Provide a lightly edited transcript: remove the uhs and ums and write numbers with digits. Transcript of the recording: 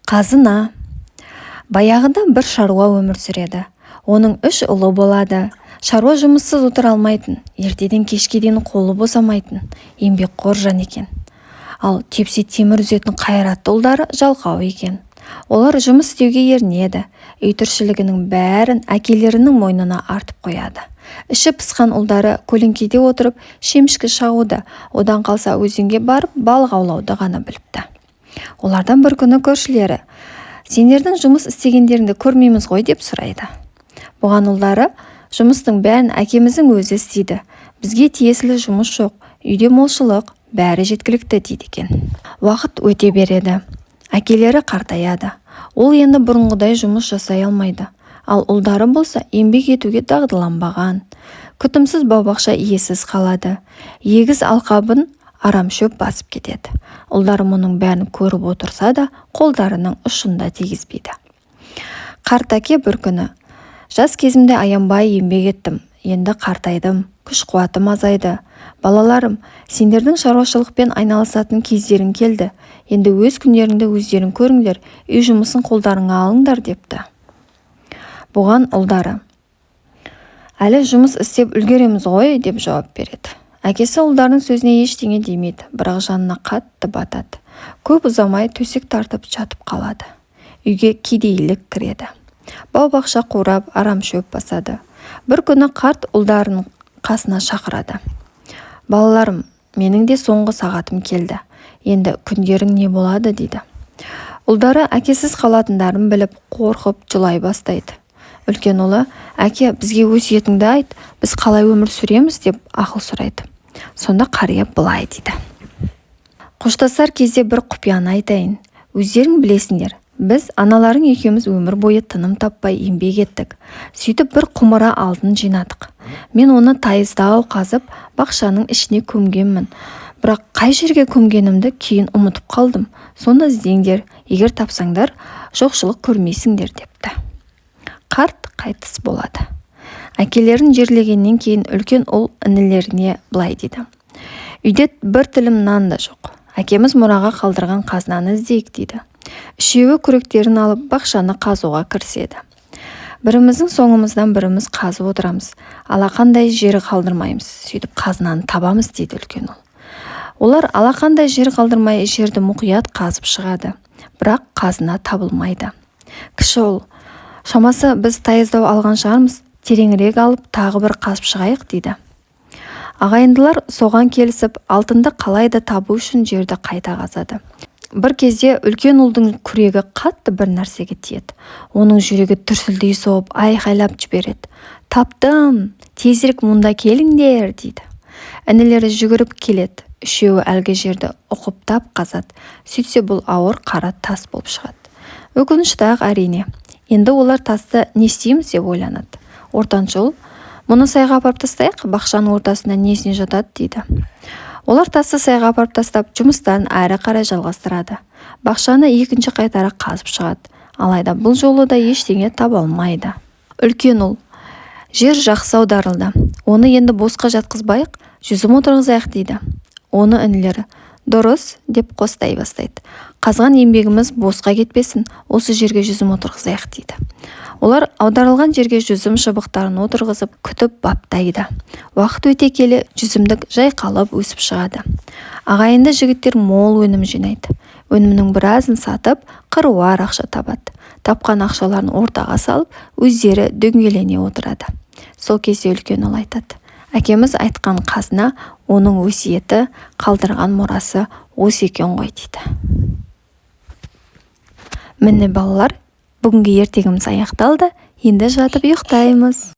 Қазына. Баяғыда бір шаруа өмір сүреді. Оның 3 ұлы болады. Шаруа жұмыссыз отыра алмайтын, ертеден кешке дейін қолы босамайтын, еңбекқор жан екен. Ал тепсе темір үзетін қайратты ұлдары жалқау екен. Олар жұмыс істеуге ерінеді. Үй тіршілігінің бәрін әкелерінің мойнына артып қояды. Іші пысқан ұлдары көлеңкеде отырып шемішкі шағуды, одан қалса өзенге барып балық аулауды ғана біліпті. Олардан бір күні көршілері: "Сендердің жұмыс істегендеріңді көрмейміз ғой" деп сұрайды. Бұған ұлдары: "Жұмыстың бәрін әкеміздің өзі істейді. Бізге тиесілі жұмыс жоқ, үйде молшылық, бәрі жеткілікті" дейді екен. Уақыт өте береді. Әкелері қартаяды. Ол енді бұрынғыдай жұмыс жасай алмайды. Ал ұлдары болса еңбек етуге дағдыланбаған. Күтімсіз бау-бақша иесіз қалады. Егіз алқабын арам шөп басып кетеді. Ұлдары мұның бәрін көріп отырса да қолдарының ұшында тигізбейді. Қарт әке бір күні: "Жас кезімде аянбай еңбек еттім. Енді қартайдым, күш-қуатым азайды. Балаларым, сендердің шаруашылықпен айналысатын кездерің келді. Енді өз күндеріңді өздерің көріңдер, үй жұмысын қолдарыңа алыңдар" депті. Бұған ұлдары: "Әлі жұмыс істеп үлгереміз ғой" деп жауап береді. Әкесі ұлдарының сөзіне ештеңе демейді, бірақ жанына қатты батады. Көп ұзамай төсек тартып жатып қалады. Үйге кедейлік кіреді. Бау-бақша қурап, арам шөп басады. Бір күні қарт ұлдарының қасына шақырады. "Балаларым, менің де соңғы сағатым келді. Енді күндерің не болады" дейді. Ұлдары әкесіз қалатындарын біліп, қорқып жылай бастайды. Үлкен ұлы: "Әке, бізге өсиетіңді айт, біз қалай өмір сүреміз" деп ақыл сұрайды. Сонда қария былай дейді: "Қоштасар кезде бір құпияны айтайын. Өздерің білесіңдер, біз аналарың екеуміз өмір бойы тыным таппай еңбек еттік. Сөйтіп бір құмыра алтын жинадық. Мен оны тайыздау қазып бақшаның ішіне көмгенмін. Бірақ қай жерге көмгенімді кейін ұмытып қалдым. Соны іздеңдер, егер тапсаңдар, жоқшылық көрмейсіңдер" депті. Қарт қайтыс болады. Әкелерін жерлегеннен кейін үлкен ұл інілеріне былай дейді: "Үйде бір тілім нан да жоқ. Әкеміз мұраға қалдырған қазынаны іздейік" дейді. Үшеуі күректерін алып бақшаны қазуға кіріседі. "Біріміздің соңымыздан біріміз қазып отырамыз. Алақандай жер қалдырмаймыз. Сөйтіп қазынаны табамыз" дейді үлкен ұл. Олар алақандай жер қалдырмай жерді мұқият қазып шығады. Бірақ қазына табылмайды. Кіші ұл: "Шамасы біз тайыздау алған шығармыз. Тереңірек алып тағы бір қазып шығайық" дейді. Ағайындылар соған келісіп, алтынды қалайда табу үшін жерді қайта қазады. Бір кезде үлкен ұлдың күрегі қатты бір нәрсеге тиеді. Оның жүрегі дүрсілдей соғып айқайлап жібереді: "Таптым! Тезірек мұнда келіңдер" дейді. Інілері жүгіріп келеді. Үшеуі әлгі жерді ұқыптап қазады. Сөйтсе бұл ауыр қара тас болып шығады. Өкінішті-ақ әрине. Енді олар тасты не істейміз деп ойланады. Ортаншы ұл: "Мұны сайға апарып тастайық, бақшаның ортасында несіне жатады" дейді. Олар тасты сайға апарып тастап, жұмыстарын әрі қарай жалғастырады. Бақшаны екінші қайтара қазып шығады. Алайда бұл жолы да ештеңе таба алмайды. Үлкен ұл: "Жер жақсы аударылды. Оны енді босқа жатқызбайық, жүзім отырғызайық" дейді. Оны інілері: "Дұрыс" деп қостай бастайды. "Қазған еңбегіміз босқа кетпесін, осы жерге жүзім отырғызайық" дейді. Олар аударылған жерге жүзім шыбықтарын отырғызып, күтіп баптайды. Уақыт өте келе жүзімдік жайқалып өсіп шығады. Ағайынды жігіттер мол өнім жинайды. Өнімнің біразын сатып, қыруар ақша табады. Тапқан ақшаларын ортаға салып, өздері дөңгелене отырады. Сол кезде үлкен ұл айтады: "Әкеміз айтқан қазына, оның өсиеті, қалдырған мұрасы осы екен ғой" дейді. Міне балалар, бүгінгі ертегіміз аяқталды. Енді жатып ұйықтаймыз.